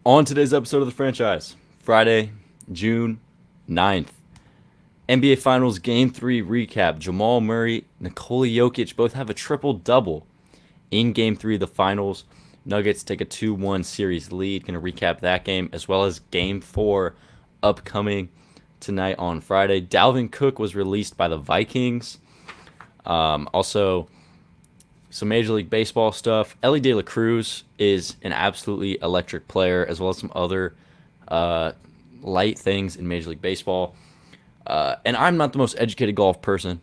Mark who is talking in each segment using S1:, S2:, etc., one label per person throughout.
S1: On today's episode of the franchise, Friday, June 9th, NBA Finals Game 3 recap. Jamal Murray, Nikola Jokic both have a triple-double in Game 3 of the Finals. Nuggets take a 2-1 series lead. Going to recap that game as well as Game 4 upcoming tonight on Friday. Dalvin Cook was released by the Vikings. Also, some Major League Baseball stuff. Elly De La Cruz is an absolutely electric player, as well as some other light things in Major League Baseball. And I'm not the most educated golf person,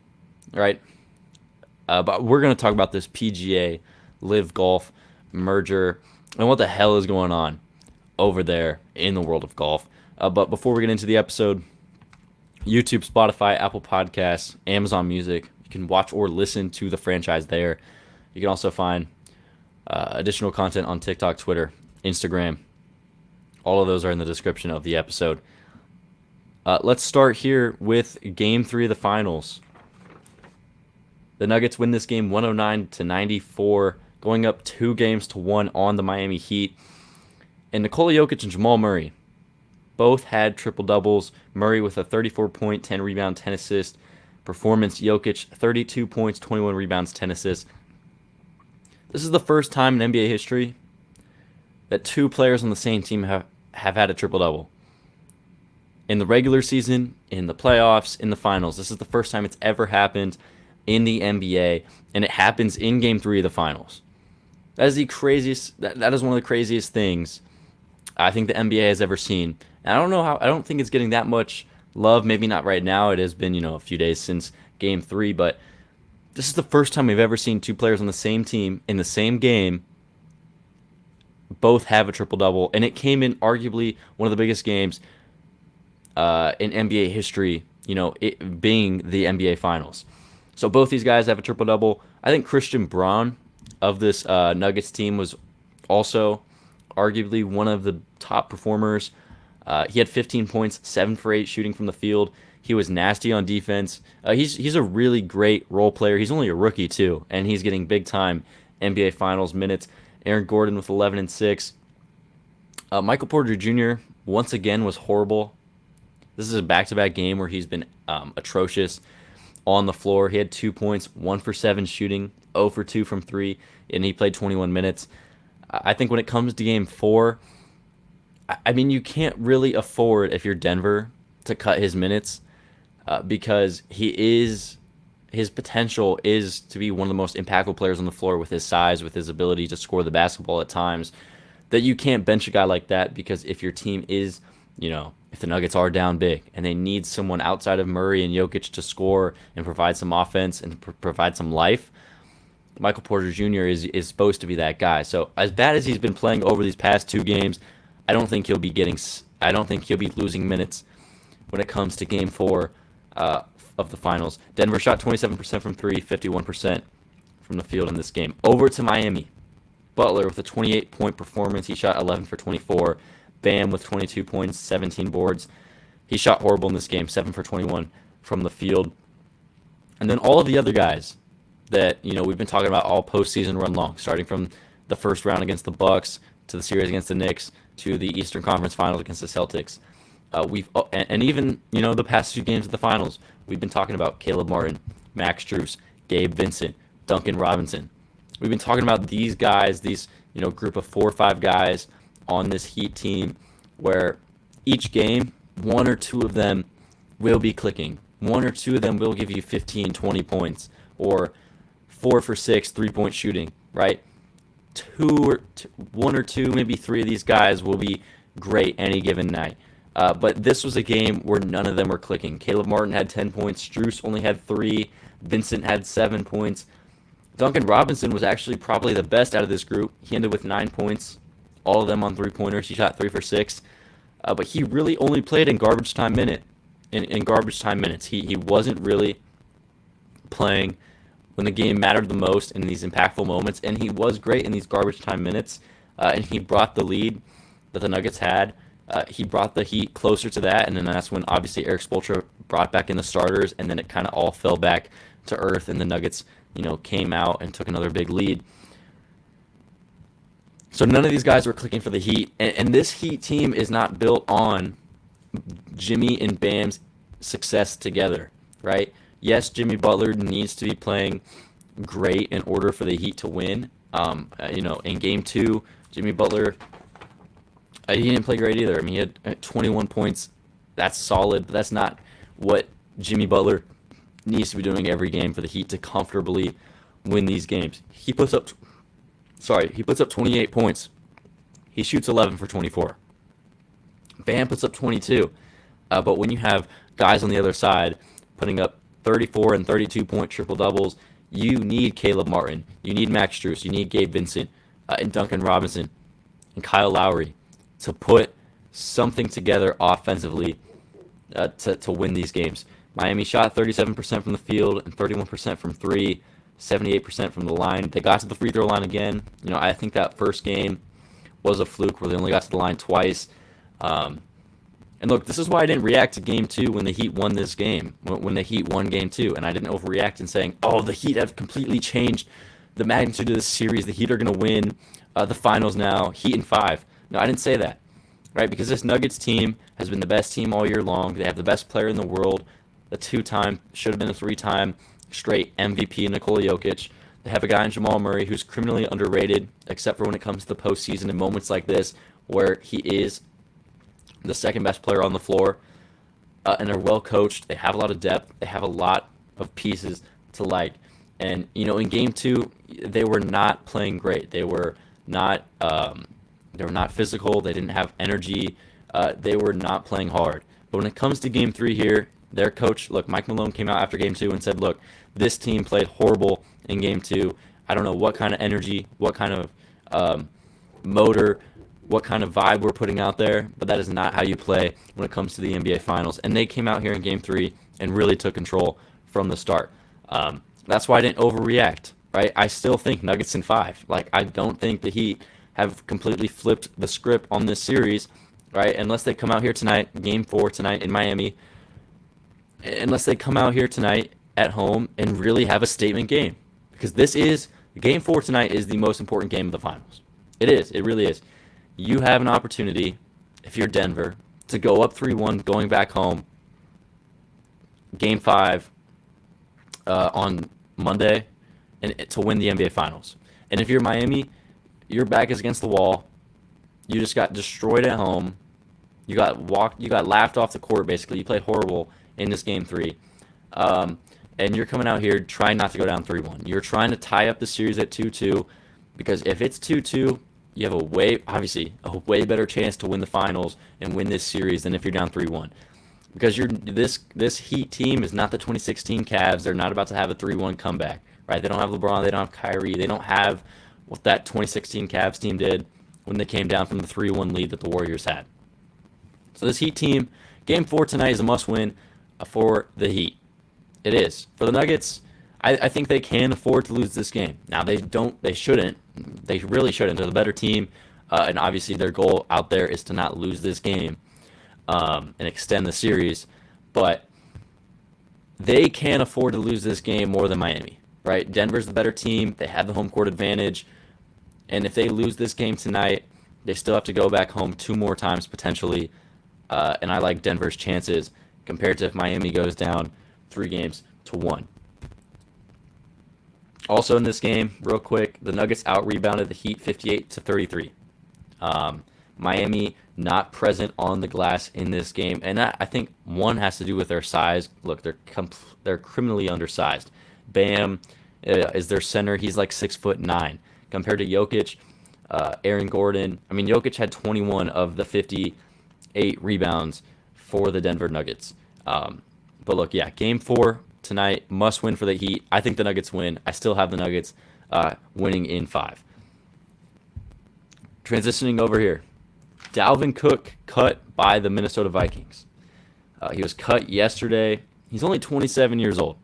S1: right? But we're going to talk about this PGA LIV Golf merger and what the hell is going on over there in the world of golf. But before we get into the episode, YouTube, Spotify, Apple Podcasts, Amazon Music, you can watch or listen to the franchise there. You can also find additional content on TikTok, Twitter, Instagram. All of those are in the description of the episode. Let's start here with Game 3 of the Finals. The Nuggets win this game 109-94, going up 2-1 on the Miami Heat. And Nikola Jokic and Jamal Murray both had triple-doubles. Murray with a 34-point, 10 rebound, 10 assist performance. Jokic, 32 points, 21 rebounds, 10 assists. This is the first time in NBA history that two players on the same team have had a triple-double. In the regular season, in the playoffs, in the finals. This is the first time it's ever happened in the NBA, and it happens in Game 3 of the Finals. That is the craziest. That is one of the craziest things I think the NBA has ever seen. And I don't know how. I don't think it's getting that much love. Maybe not right now. It has been, a few days since Game 3, but this is the first time we've ever seen two players on the same team in the same game both have a triple-double, and it came in arguably one of the biggest games in NBA history, it being the NBA Finals. So both these guys have a triple-double. I think Christian Braun of this Nuggets team was also arguably one of the top performers. He had 15 points, 7 for 8 shooting from the field. He was nasty on defense. He's a really great role player. He's only a rookie, too, and he's getting big-time NBA Finals minutes. Aaron Gordon with 11 and 6. Michael Porter Jr. once again was horrible. This is a back-to-back game where he's been atrocious on the floor. He had 2 points, 1 for 7 shooting, 0 for 2 from 3, and he played 21 minutes. I think when it comes to Game 4, I mean, you can't really afford, if you're Denver, to cut his minutes. Because his potential is to be one of the most impactful players on the floor with his size, with his ability to score the basketball at times, that you can't bench a guy like that, because if your team is, if the Nuggets are down big and they need someone outside of Murray and Jokic to score and provide some offense and provide some life, Michael Porter Jr. is supposed to be that guy. So as bad as he's been playing over these past 2 games, I don't think he'll be losing minutes when it comes to Game 4 of the Finals. Denver shot 27% from 3, 51% from the field in this game. Over to Miami. Butler with a 28-point performance. He shot 11 for 24. Bam with 22 points, 17 boards. He shot horrible in this game, 7 for 21 from the field. And then all of the other guys that, we've been talking about all postseason run long, starting from the first round against the Bucks to the series against the Knicks to the Eastern Conference Finals against the Celtics. Even the past few games of the Finals, we've been talking about Caleb Martin, Max Strus, Gabe Vincent, Duncan Robinson. We've been talking about these guys, these group of 4 or 5 guys on this Heat team, where each game, 1 or 2 of them will be clicking. 1 or 2 of them will give you 15, 20 points, or 4 for 6 3-point shooting, right? 1 or 2, maybe 3 of these guys will be great any given night. But this was a game where none of them were clicking. Caleb Martin had 10 points. Strus only had 3. Vincent had 7 points. Duncan Robinson was actually probably the best out of this group. He ended with 9 points, all of them on 3-pointers. He shot 3 for 6. But he really only played in garbage time minutes. He wasn't really playing when the game mattered the most in these impactful moments, and he was great in these garbage time minutes. And he brought the lead that the Nuggets had. He brought the Heat closer to that, and then that's when obviously Eric Spoelstra brought back in the starters, and then it kind of all fell back to earth, and the Nuggets, came out and took another big lead. So none of these guys were clicking for the Heat. And this Heat team is not built on Jimmy and Bam's success together, right? Yes, Jimmy Butler needs to be playing great in order for the Heat to win. In game 2, Jimmy Butler, he didn't play great either. I mean, he had 21 points. That's solid, but that's not what Jimmy Butler needs to be doing every game for the Heat to comfortably win these games. He puts up 28 points. He shoots 11 for 24. Bam puts up 22. But when you have guys on the other side putting up 34 and 32-point triple-doubles, you need Caleb Martin. You need Max Strus. You need Gabe Vincent and Duncan Robinson and Kyle Lowry to put something together offensively to win these games. Miami shot 37% from the field and 31% from 3, 78% from the line. They got to the free throw line again. I think that first game was a fluke where they only got to the line twice. And look, this is why I didn't react to Game 2 when the Heat won this game, when the Heat won Game 2, and I didn't overreact in saying, oh, the Heat have completely changed the magnitude of this series. The Heat are going to win the finals now, Heat in 5. No, I didn't say that, right? Because this Nuggets team has been the best team all year long. They have the best player in the world, a 2-time, should have been a 3-time straight MVP, Nikola Jokic. They have a guy in Jamal Murray who's criminally underrated, except for when it comes to the postseason in moments like this where he is the second best player on the floor, and they're well coached. They have a lot of depth. They have a lot of pieces to like. And in Game 2, they were not playing great. They were not physical. They didn't have energy. They were not playing hard. But when it comes to Game 3 here, their coach, Mike Malone came out after Game 2 and said, look, this team played horrible in Game 2. I don't know what kind of energy, what kind of motor, what kind of vibe we're putting out there, but that is not how you play when it comes to the NBA Finals. And they came out here in Game 3 and really took control from the start. That's why I didn't overreact, right? I still think Nuggets in 5. I don't think the Heat have completely flipped the script on this series, right? Unless they come out here tonight, Game 4 tonight in Miami, unless they come out here tonight at home and really have a statement game. Because Game 4 tonight is the most important game of the Finals. It is. It really is. You have an opportunity, if you're Denver, to go up 3-1 going back home, Game 5 on Monday, and to win the NBA Finals. And if you're Miami, your back is against the wall. You just got destroyed at home. You got laughed off the court, basically. You played horrible in this Game 3. And you're coming out here trying not to go down 3-1. You're trying to tie up the series at 2-2, because if it's 2-2, you have a way better chance to win the finals and win this series than if you're down 3-1. Because this Heat team is not the 2016 Cavs. They're not about to have a 3-1 comeback, right? They don't have LeBron. They don't have Kyrie. They don't have what that 2016 Cavs team did when they came down from the 3-1 lead that the Warriors had. So this Heat team, Game 4 tonight is a must-win for the Heat. It is. For the Nuggets, I think they can afford to lose this game. Now, they shouldn't. They really shouldn't. They're the better team, and obviously their goal out there is to not lose this game and extend the series. But they can't afford to lose this game more than Miami, right? Denver's the better team. They have the home court advantage. And if they lose this game tonight, they still have to go back home 2 more times potentially. And I like Denver's chances compared to if Miami goes down 3-1. Also in this game, real quick, the Nuggets out-rebounded the Heat 58-33. Miami not present on the glass in this game, and I think one has to do with their size. Look, they're criminally undersized. Bam is their center. He's like 6'9" compared to Jokic, Aaron Gordon. I mean, Jokic had 21 of the 58 rebounds for the Denver Nuggets. But look, yeah, Game 4 tonight, must win for the Heat. I think the Nuggets win. I still have the Nuggets winning in 5. Transitioning over here, Dalvin Cook cut by the Minnesota Vikings. He was cut yesterday. He's only 27 years old.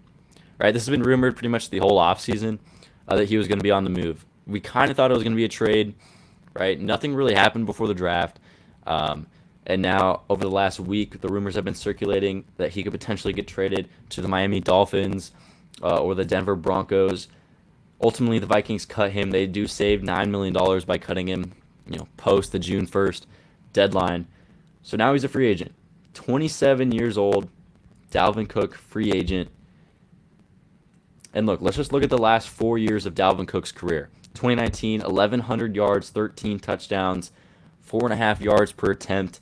S1: Right, this has been rumored pretty much the whole offseason that he was going to be on the move. We kind of thought it was going to be a trade, right? Nothing really happened before the draft. And now, over the last week, the rumors have been circulating that he could potentially get traded to the Miami Dolphins or the Denver Broncos. Ultimately, the Vikings cut him. They do save $9 million by cutting him. post the June 1st deadline. So now he's a free agent. 27 years old, Dalvin Cook, free agent. And look, let's just look at the last 4 years of Dalvin Cook's career. 2019, 1,100 yards, 13 touchdowns, 4.5 yards per attempt,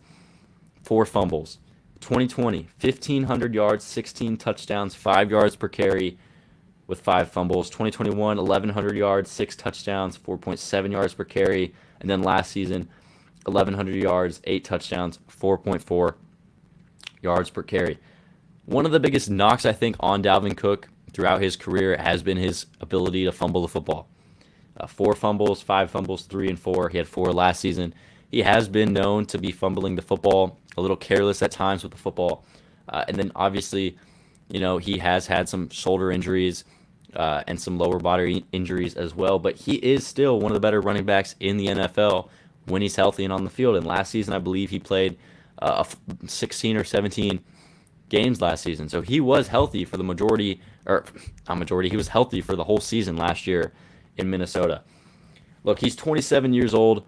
S1: 4 fumbles. 2020, 1,500 yards, 16 touchdowns, 5 yards per carry with 5 fumbles. 2021, 1,100 yards, 6 touchdowns, 4.7 yards per carry. And then last season, 1,100 yards, 8 touchdowns, 4.4 yards per carry. One of the biggest knocks, I think, on Dalvin Cook throughout his career has been his ability to fumble the football. 4 fumbles, 5 fumbles, 3 and 4. He had 4 last season. He has been known to be fumbling the football, a little careless at times with the football. And then obviously, he has had some shoulder injuries and some lower body injuries as well. But he is still one of the better running backs in the NFL when he's healthy and on the field. And last season, I believe he played 16 or 17 games last season. So he was healthy for the majority, or not majority, he was healthy for the whole season last year in Minnesota. Look, he's 27 years old.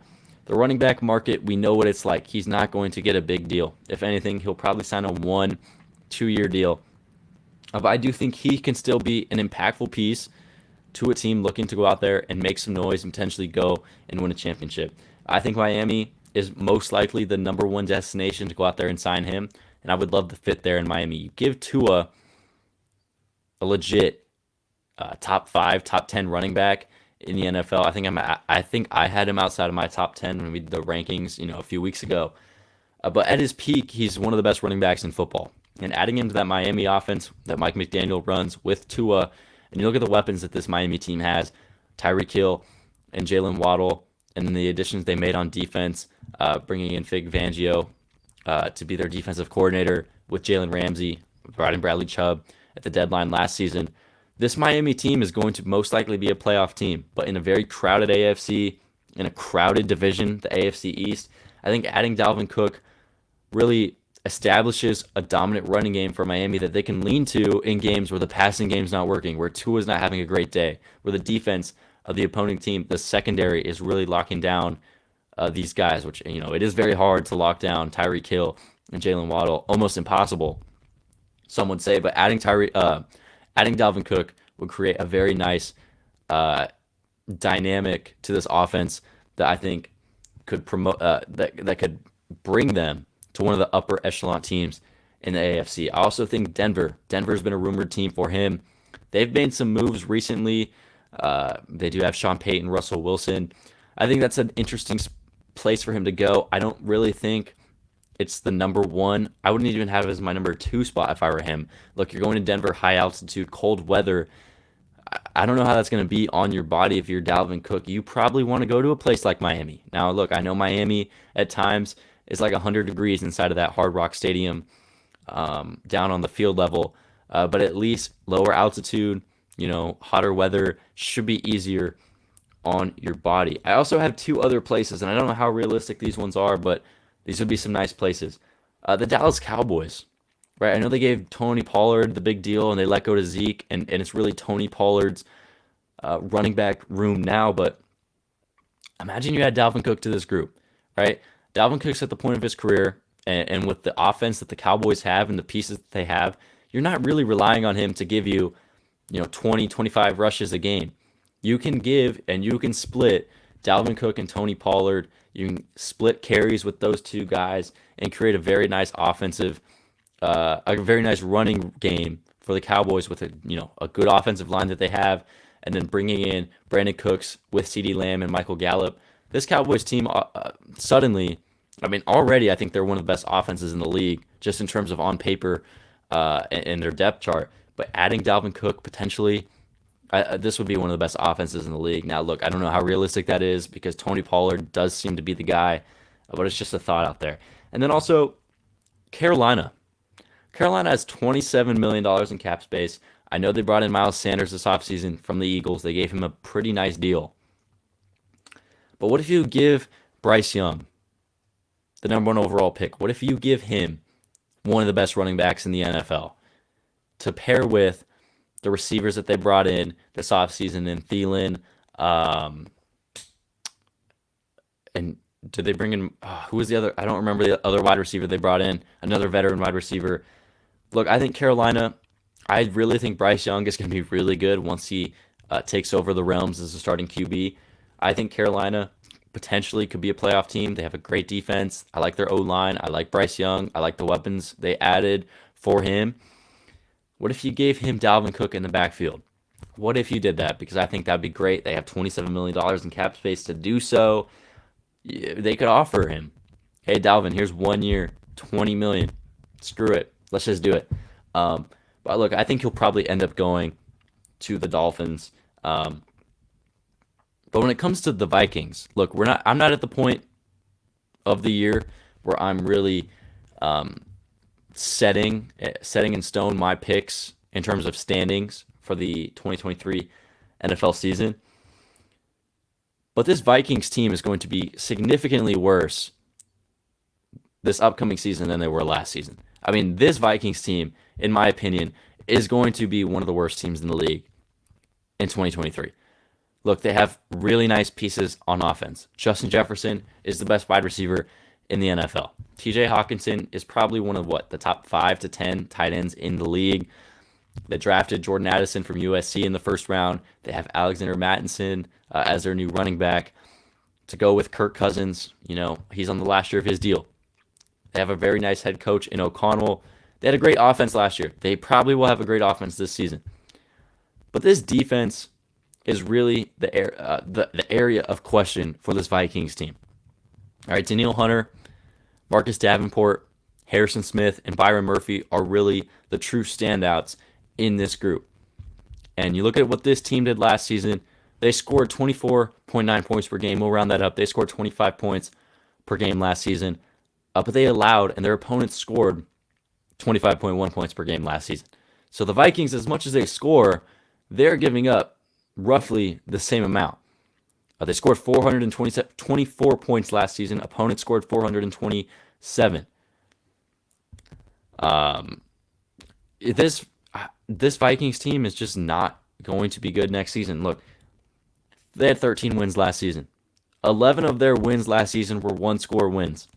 S1: The running back market, we know what it's like. He's not going to get a big deal. If anything, he'll probably sign a 1-2 year deal. But I do think he can still be an impactful piece to a team looking to go out there and make some noise and potentially go and win a championship. I think Miami is most likely the number one destination to go out there and sign him, and I would love to fit there in Miami. You give Tua a legit top 5, top 10 running back in the NFL. I think I had him outside of my top 10 when we did the rankings, a few weeks ago. But at his peak, he's one of the best running backs in football. And adding him to that Miami offense that Mike McDaniel runs with Tua, and you look at the weapons that this Miami team has, Tyreek Hill and Jalen Waddle, and then the additions they made on defense, bringing in Vic Fangio to be their defensive coordinator with Jalen Ramsey, brought in Bradley Chubb at the deadline last season. This Miami team is going to most likely be a playoff team, but in a very crowded AFC, in a crowded division, the AFC East, I think adding Dalvin Cook really establishes a dominant running game for Miami that they can lean to in games where the passing game's not working, where Tua's not having a great day, where the defense of the opposing team, the secondary, is really locking down these guys, which, it is very hard to lock down Tyreek Hill and Jalen Waddle, almost impossible, some would say, but adding Dalvin Cook would create a very nice dynamic to this offense that I think could promote that could bring them to one of the upper echelon teams in the AFC. I also think Denver's been a rumored team for him. They've made some moves recently. They do have Sean Payton, Russell Wilson. I think that's an interesting place for him to go. I don't really think it's the number 1. I wouldn't even have it as my number 2 spot if I were him. Look, you're going to Denver, high altitude, cold weather. I don't know how that's going to be on your body if you're Dalvin Cook. You probably want to go to a place like Miami. Now, look, I know Miami at times is like 100 degrees inside of that Hard Rock Stadium down on the field level, but at least lower altitude, hotter weather should be easier on your body. I also have 2 other places, and I don't know how realistic these ones are, but these would be some nice places. The Dallas Cowboys, right? I know they gave Tony Pollard the big deal, and they let go to Zeke, and it's really Tony Pollard's running back room now, but imagine you add Dalvin Cook to this group, right? Dalvin Cook's at the point of his career, and with the offense that the Cowboys have and the pieces that they have, you're not really relying on him to give you, 20, 25 rushes a game. You can give and you can split Dalvin Cook and Tony Pollard. You can split carries with those 2 guys and create a very nice a very nice running game for the Cowboys with a good offensive line that they have, and then bringing in Brandon Cooks with CeeDee Lamb and Michael Gallup. This Cowboys team suddenly, already I think they're one of the best offenses in the league just in terms of on paper and their depth chart. But adding Dalvin Cook potentially, this would be one of the best offenses in the league. Now, look, I don't know how realistic that is because Tony Pollard does seem to be the guy, but it's just a thought out there. And then also, Carolina. Carolina has $27 million in cap space. I know they brought in Miles Sanders this offseason from the Eagles. They gave him a pretty nice deal. But what if you give Bryce Young, the number 1 overall pick, what if you give him one of the best running backs in the NFL to pair with the receivers that they brought in this offseason, and Thielen, and did they bring in? Who was the other? I don't remember the other wide receiver they brought in. Another veteran wide receiver. Look, I think Carolina. I really think Bryce Young is going to be really good once he takes over the realms as a starting QB. I think Carolina potentially could be a playoff team. They have a great defense. I like their O line. I like Bryce Young. I like the weapons they added for him. What if you gave him Dalvin Cook in the backfield? What if you did that? Because I think that'd be great. They have $27 million in cap space to do so. They could offer him, hey, Dalvin, here's 1 year, $20 million. Screw it. Let's just do it. But look, I think he'll probably end up going to the Dolphins. But when it comes to the Vikings, look, I'm not at the point of the year where I'm really setting in stone my picks in terms of standings for the 2023 NFL season. But this Vikings team is going to be significantly worse this upcoming season than they were last season. I mean, this Vikings team, in my opinion, is going to be one of the worst teams in the league in 2023. Look, they have really nice pieces on offense. Justin Jefferson is the best wide receiver in the NFL. TJ Hawkinson is probably one of the top 5 to 10 tight ends in the league. They drafted Jordan Addison from USC in the first round. They have Alexander Mattison as their new running back to go with Kirk Cousins. He's on the last year of his deal. They have a very nice head coach in O'Connell. They had a great offense last year. They probably will have a great offense this season. But this defense is really the area of question for this Vikings team. All right, Danielle Hunter, Marcus Davenport, Harrison Smith, and Byron Murphy are really the true standouts in this group. And you look at what this team did last season, they scored 24.9 points per game. We'll round that up. They scored 25 points per game last season. But they allowed, and their opponents scored 25.1 points per game last season. So the Vikings, as much as they score, they're giving up roughly the same amount. They scored 424 points last season. Opponents scored 427. This Vikings team is just not going to be good next season. Look, they had 13 wins last season. 11 of their wins last season were one-score wins.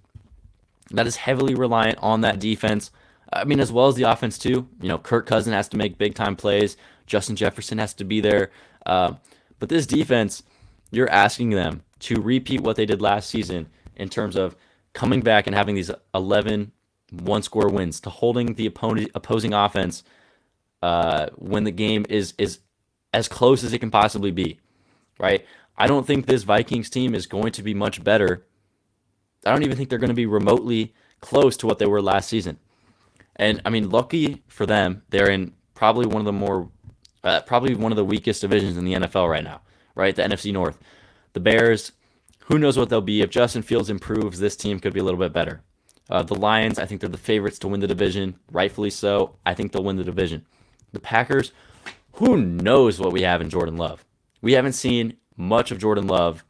S1: That is heavily reliant on that defense. I mean, as well as the offense too. Kirk Cousins has to make big-time plays. Justin Jefferson has to be there. But this defense, you're asking them to repeat what they did last season in terms of coming back and having these 11 one-score wins, to holding the opposing offense when the game is as close as it can possibly be, right? I don't think this Vikings team is going to be much better. I don't even think they're going to be remotely close to what they were last season. And I mean, lucky for them, they're in probably one of the weakest divisions in the NFL right now, right? The NFC North. The Bears, who knows what they'll be. If Justin Fields improves, this team could be a little bit better. The Lions, I think they're the favorites to win the division, rightfully so. I think they'll win the division. The Packers, who knows what we have in Jordan Love. We haven't seen much of Jordan Love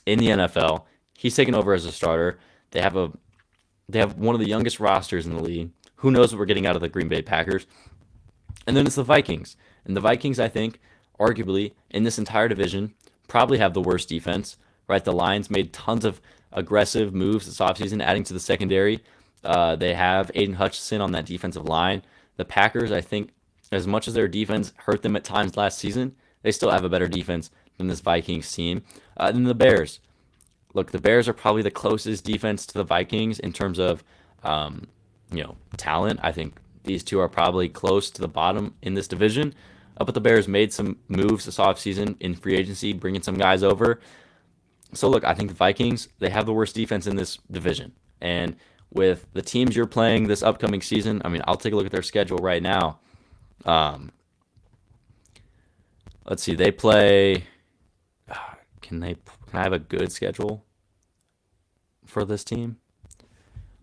S1: in the NFL. He's taken over as a starter. They have one of the youngest rosters in the league. Who knows what we're getting out of the Green Bay Packers? And then it's the Vikings. And the Vikings, I think, arguably, in this entire division, probably have the worst defense, right? The Lions made tons of aggressive moves this offseason, adding to the secondary. They have Aiden Hutchinson on that defensive line. The Packers, I think, as much as their defense hurt them at times last season, they still have a better defense than this Vikings team. Then the Bears. Look, the Bears are probably the closest defense to the Vikings in terms of, talent. I think these two are probably close to the bottom in this division. But the Bears made some moves this offseason in free agency, bringing some guys over. So, look, I think the Vikings, they have the worst defense in this division. And with the teams you're playing this upcoming season, I mean, I'll take a look at their schedule right now. Let's see. They play... Can I have a good schedule for this team?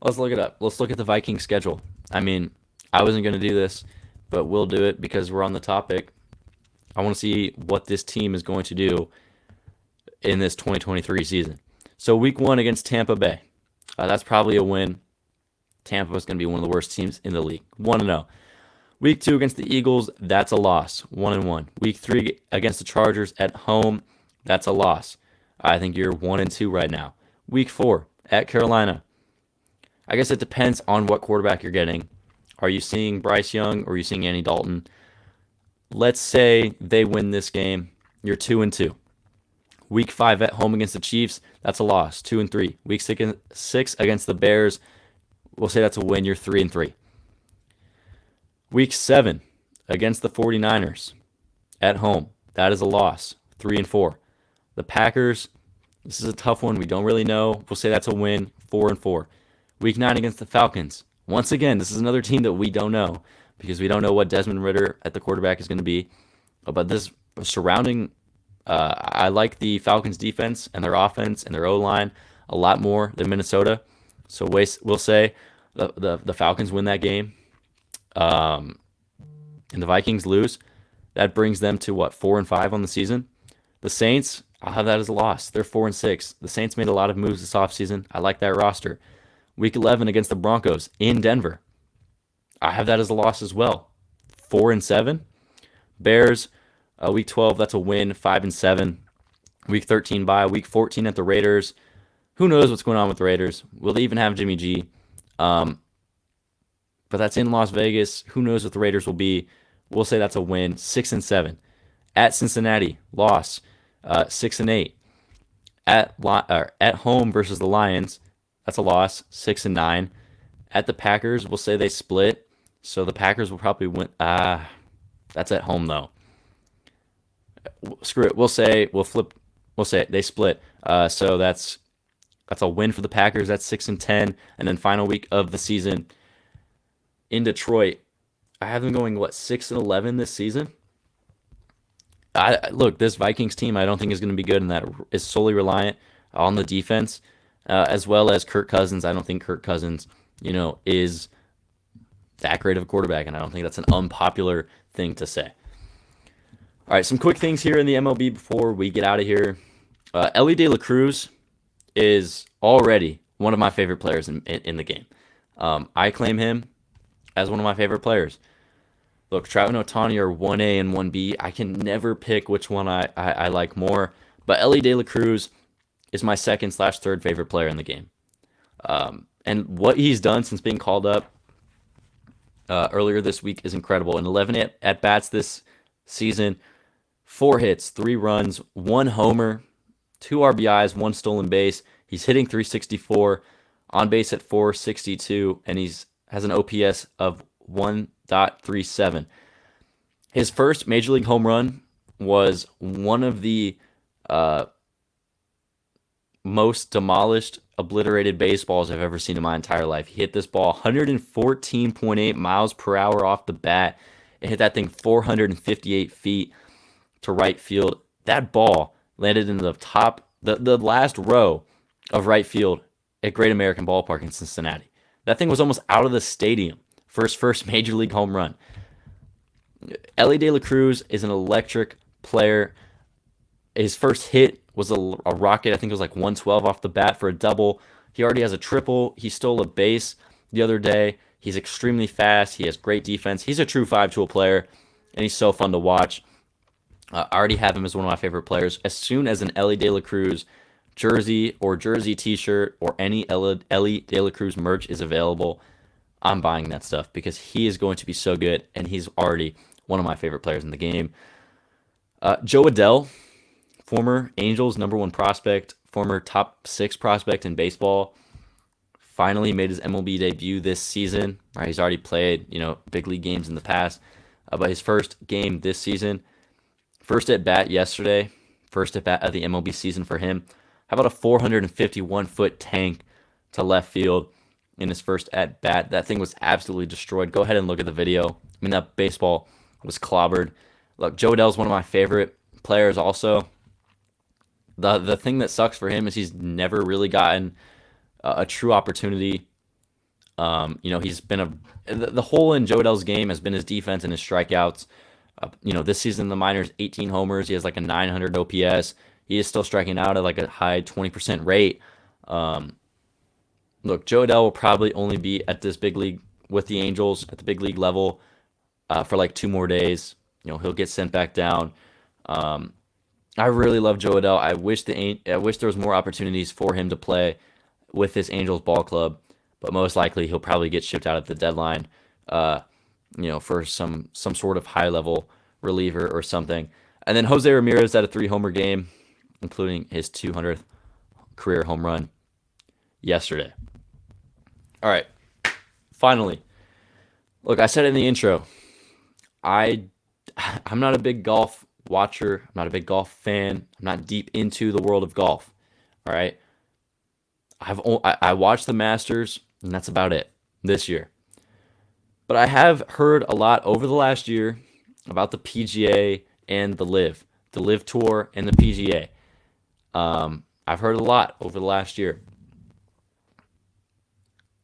S1: Let's look it up. Let's look at the Vikings schedule. I mean, I wasn't going to do this, but we'll do it because we're on the topic. I want to see what this team is going to do in this 2023 season. So week 1 against Tampa Bay. That's probably a win. Tampa is going to be one of the worst teams in the league. 1-0. Week 2 against the Eagles, that's a loss. 1-1. Week 3 against the Chargers at home, that's a loss. I think you're 1-2 right now. Week 4 at Carolina. I guess it depends on what quarterback you're getting. Are you seeing Bryce Young or are you seeing Andy Dalton? Let's say they win this game. You're 2-2. Week 5 at home against the Chiefs, that's a loss, 2-3. Week 6 against the Bears, we'll say that's a win, you're 3-3. Week 7 against the 49ers at home, that is a loss, 3-4. The Packers, this is a tough one, we don't really know. We'll say that's a win, 4-4. Week 9 against the Falcons. Once again, this is another team that we don't know because we don't know what Desmond Ridder at the quarterback is going to be. But this surrounding, I like the Falcons defense and their offense and their O-line a lot more than Minnesota. So we'll say the Falcons win that game, and the Vikings lose. That brings them to what, 4-5 on the season. The Saints, I'll have that as a loss. They're 4-6. The Saints made a lot of moves this offseason. I like that roster. Week 11 against the Broncos in Denver. I have that as a loss as well. 4-7. Bears, week 12, that's a win, 5-7. Week 13 bye. Week 14 at the Raiders. Who knows what's going on with the Raiders? Will they even have Jimmy G? But that's in Las Vegas. Who knows what the Raiders will be? We'll say that's a win, 6-7. At Cincinnati, loss, 6-8. At home versus the Lions, that's a loss, 6-9. At the Packers, we'll say they split. So the Packers will probably win. That's at home though. Screw it. We'll say they split. So that's a win for the Packers. That's 6-10. And then final week of the season in Detroit. I have them going 6-11 this season. Look, this Vikings team I don't think is going to be good, and that is solely reliant on the defense, as well as Kirk Cousins. I don't think Kirk Cousins, is that great of a quarterback, and I don't think that's an unpopular thing to say. All right, some quick things here in the MLB before we get out of here. Elly De La Cruz is already one of my favorite players in the game. I claim him as one of my favorite players. Look, Trout and Ohtani are 1A and 1B. I can never pick which one I like more. But Elly De La Cruz is my second/third favorite player in the game. And what he's done since being called up earlier this week is incredible. In 11 at-bats this season, 4 hits, 3 runs, 1 homer, 2 RBIs, 1 stolen base. He's hitting .364, on base at .462, and has an OPS of 1.37. His first major league home run was one of the most demolished, obliterated baseballs I've ever seen in my entire life. He hit this ball 114.8 miles per hour off the bat and hit that thing 458 feet to right field. That ball landed in the last row of right field at Great American Ballpark in Cincinnati. That thing was almost out of the stadium for his first major league home run. Elly De La Cruz is an electric player. His first hit was a rocket. I think it was 112 off the bat for a double. He already has a triple. He stole a base the other day. He's extremely fast. He has great defense. He's a true 5-tool player, and he's so fun to watch. I already have him as one of my favorite players. As soon as an Elly De La Cruz jersey or jersey t-shirt or any Elly De La Cruz merch is available, I'm buying that stuff because he is going to be so good, and he's already one of my favorite players in the game. Joe Adell, former Angels #1 prospect, former top 6 prospect in baseball, finally made his MLB debut this season. Right, he's already played, big league games in the past, but his first game this season, first at bat yesterday, first at bat of the MLB season for him. How about a 451-foot tank to left field in his first at bat? That thing was absolutely destroyed. Go ahead and look at the video. That baseball was clobbered. Look, Joe Adell's one of my favorite players also. The thing that sucks for him is he's never really gotten a true opportunity. He's been the hole in Joe Adell's game has been his defense and his strikeouts. This season in the minors, 18 homers. He has a 900 OPS. He is still striking out at a high 20% rate. Look, Joe Adell will probably only be at this big league with the Angels at the big league level for 2 more days. He'll get sent back down. I really love Joe Adell. I wish there was more opportunities for him to play with this Angels ball club, but most likely he'll probably get shipped out at the deadline, uh, for some sort of high level reliever or something. And then Jose Ramirez had a 3-homer game, including his 200th career home run yesterday. All right, finally, look, I said in the intro, I I'm not a big golf watcher. I'm not a big golf fan. I'm not deep into the world of golf. All right, I watched the Masters, and that's about it this year. But I have heard a lot over the last year about the PGA and the LIV Tour and the PGA. I've heard a lot over the last year.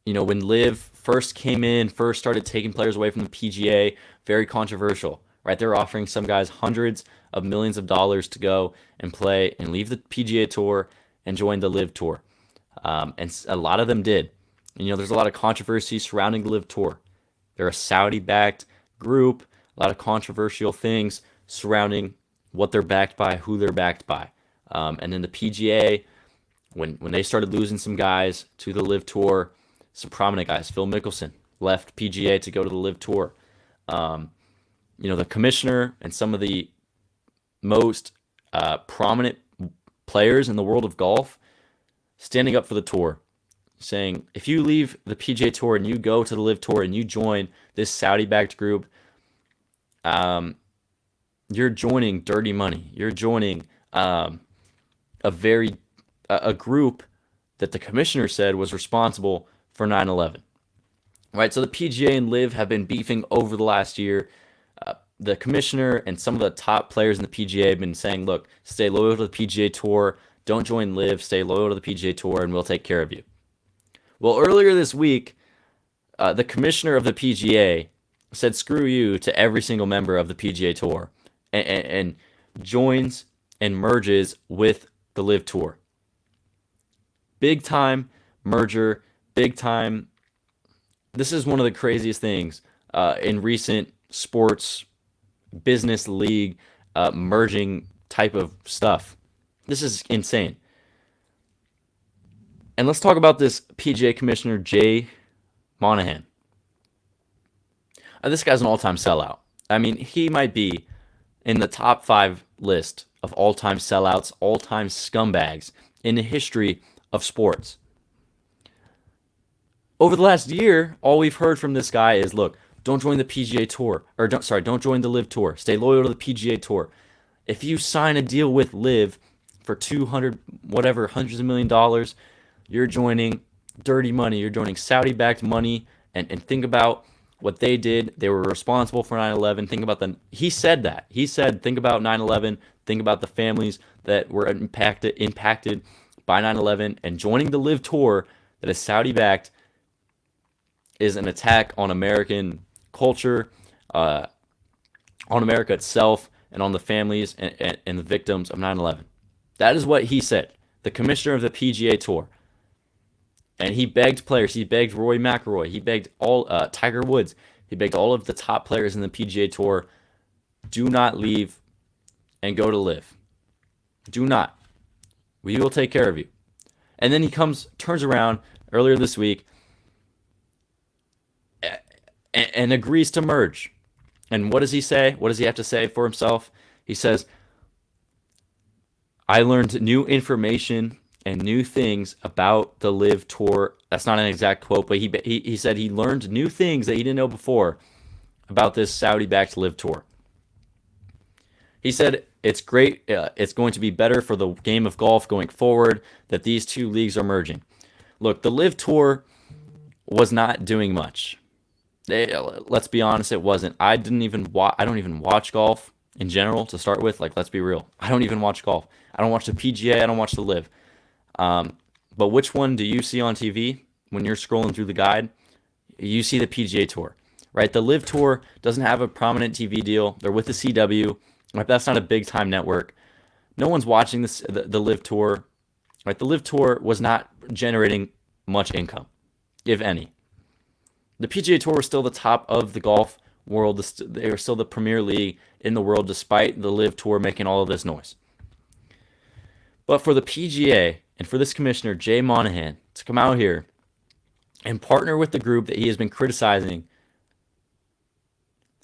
S1: When LIV first came in, first started taking players away from the PGA, very controversial, right? They were offering some guys hundreds of millions of dollars to go and play and leave the PGA Tour and join the LIV Tour. And a lot of them did. There's a lot of controversy surrounding the LIV Tour. They're a Saudi-backed group, a lot of controversial things surrounding what they're backed by, who they're backed by. And then the PGA, when they started losing some guys to the LIV Tour, some prominent guys, Phil Mickelson left PGA to go to the LIV Tour. The commissioner and some of the most prominent players in the world of golf standing up for the tour, saying, if you leave the PGA Tour and you go to the LIV Tour and you join this Saudi-backed group, you're joining dirty money. You're joining a group that the commissioner said was responsible for 9/11. Right, so the PGA and LIV have been beefing over the last year. The commissioner and some of the top players in the PGA have been saying, look, stay loyal to the PGA Tour. Don't join LIV. Stay loyal to the PGA Tour, and we'll take care of you. Well, earlier this week, the commissioner of the PGA said screw you to every single member of the PGA Tour and joins and merges with the LIV Tour. Big time merger, big time. This is one of the craziest things in recent sports business league merging type of stuff. This is insane. And let's talk about this PGA Commissioner, Jay Monahan. This guy's an all-time sellout. I mean, he might be in the top 5 list of all-time sellouts, all-time scumbags in the history of sports. Over the last year, all we've heard from this guy is, look, don't join the PGA Tour, or don't join the LIV Tour. Stay loyal to the PGA Tour. If you sign a deal with LIV for hundreds of $1 million, you're joining dirty money. You're joining Saudi-backed money. And think about what they did. They were responsible for 9/11. Think about he said that. He said, think about 9/11. Think about the families that were impacted by 9/11. And joining the LIV Tour that is Saudi-backed is an attack on American culture, on America itself, and on the families and the victims of 9/11. That is what he said, the commissioner of the PGA Tour. And he begged players. He begged Rory McIlroy. He begged all Tiger Woods. He begged all of the top players in the PGA Tour, do not leave and go to LIV. Do not. We will take care of you. And then he turns around earlier this week and agrees to merge. And what does he say? What does he have to say for himself? He says, I learned new information and new things about the LIV Tour. That's not an exact quote, but he said he learned new things that he didn't know before about this Saudi-backed LIV Tour. He said it's great. It's going to be better for the game of golf going forward that these two leagues are merging. Look, the LIV Tour was not doing much. Let's be honest, it wasn't. I don't even watch golf in general to start with. Like, let's be real. I don't even watch golf. I don't watch the PGA. I don't watch the LIV. But which one do you see on TV when you're scrolling through the guide? You see the PGA Tour, right? The LIV Tour doesn't have a prominent TV deal. They're with the CW. Right? That's not a big time network. No one's watching the LIV Tour. Right? The LIV Tour was not generating much income, if any. The PGA Tour was still the top of the golf world. They were still the premier league in the world, despite the LIV Tour making all of this noise. But for the PGA and for this commissioner, Jay Monahan, to come out here and partner with the group that he has been criticizing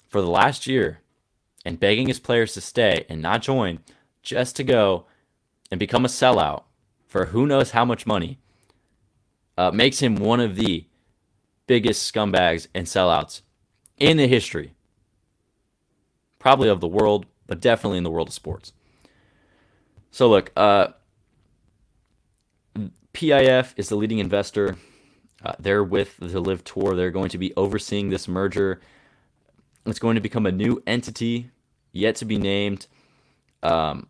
S1: for the last year and begging his players to stay and not join, just to go and become a sellout for who knows how much money, makes him one of the biggest scumbags and sellouts in the history, probably of the world, but definitely in the world of sports. So look, PIF is the leading investor. They're with the LIV Tour. They're going to be overseeing this merger. It's going to become a new entity, yet to be named. Both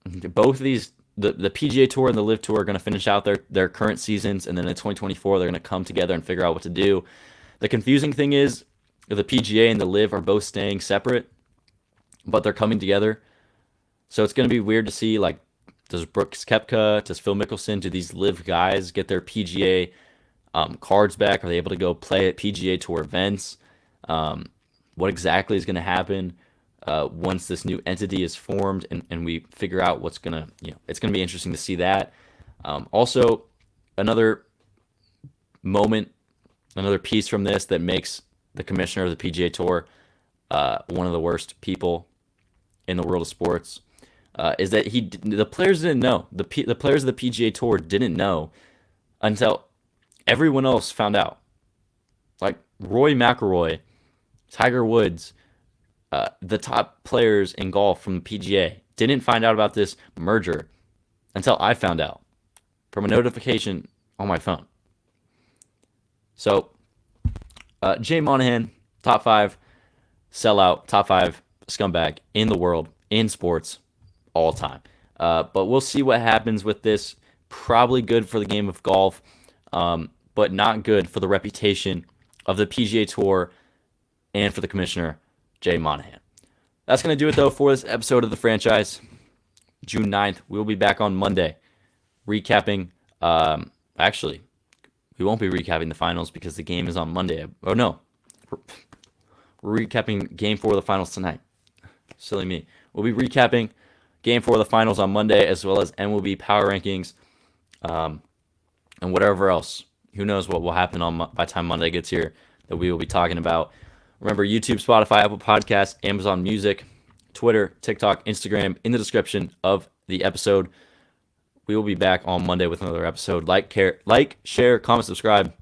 S1: of these, the PGA Tour and the LIV Tour, are going to finish out their current seasons, and then in 2024 they're going to come together and figure out what to do. The confusing thing is the PGA and the LIV are both staying separate, but they're coming together. So it's going to be weird to see, like, does Brooks Koepka, does Phil Mickelson, do these LIV guys get their PGA cards back? Are they able to go play at PGA Tour events? What exactly is going to happen once this new entity is formed and we figure out what's going to, it's going to be interesting to see that. Also, another moment, another piece from this that makes the commissioner of the PGA Tour one of the worst people in the world of sports is that the players didn't know. The players of the PGA Tour didn't know until everyone else found out. Like Rory McIlroy, Tiger Woods, the top players in golf from the PGA didn't find out about this merger until I found out from a notification on my phone. So, Jay Monahan, top 5 sellout, top 5 scumbag in the world, in sports, all time. But we'll see what happens with this. Probably good for the game of golf, but not good for the reputation of the PGA Tour and for the commissioner, Jay Monahan. That's going to do it, though, for this episode of The Franchise. June 9th. We'll be back on Monday recapping. Actually, we won't be recapping the finals because the game is on Monday. Oh, no. We're recapping Game 4 of the finals tonight. Silly me. We'll be recapping Game 4 of the finals on Monday, as well as MLB Power Rankings and whatever else. Who knows what will happen by the time Monday gets here that we will be talking about. Remember, YouTube, Spotify, Apple Podcasts, Amazon Music, Twitter, TikTok, Instagram, in the description of the episode. We will be back on Monday with another episode. Like, share, comment, subscribe.